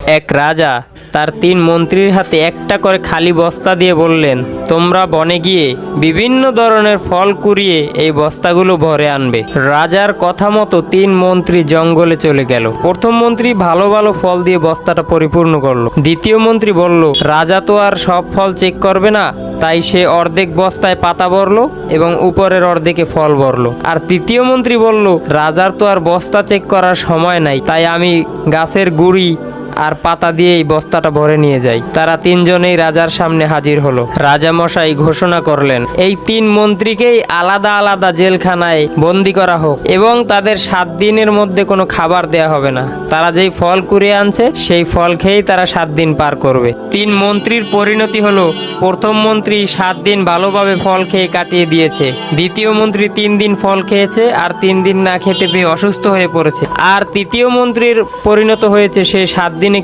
এক রাজা তার 3 মন্ত্রীর হাতে একটা করে খালি বস্তা দিয়ে বললেন, তোমরা বনে গিয়ে বিভিন্ন ধরনের ফল কুড়িয়ে এই বস্তাগুলো ভরে আনবে। রাজার কথা মতো 3 মন্ত্রী জঙ্গলে চলে গেল। প্রথম মন্ত্রী ভালো ভালো ফল দিয়ে বস্তাটা পরিপূর্ণ করলো। দ্বিতীয় মন্ত্রী বলল, রাজা তো আর সব ফল চেক করবে না, তাই সে অর্ধেক বস্তায় পাতা ভরলো এবং উপরের অর্ধেকে ফল ভরলো। আর তৃতীয় মন্ত্রী বলল, রাজার তো আর বস্তা চেক করার সময় নাই, তাই আমি গাছের গুড়ি আর পাতা দিয়ে এই বস্তাটা ভরে নিয়ে যাই। তারা 3 জনেই রাজার সামনে হাজির হলো। রাজা মশাই ঘোষণা করলেন, এই 3 মন্ত্রীকেই আলাদা আলাদা জেলখানায় বন্দি করা হোক এবং তাদের 7 দিনের মধ্যে কোনো খাবার দেয়া হবে না। তারা যেই ফল কুড়িয়ে আনছে সেই ফল খেয়েই তারা 7 দিন পার করবে। 3 মন্ত্রীর পরিণতি হলো, প্রথম মন্ত্রী 7 দিন ভালোভাবে ফল খেয়ে কাটিয়ে দিয়েছে, দ্বিতীয় মন্ত্রী 3 দিন ফল খেয়েছে আর 3 দিন না খেতে পেয়ে অসুস্থ হয়ে পড়েছে, আর তৃতীয় মন্ত্রীর পরিণত হয়েছে সে 7 দিনে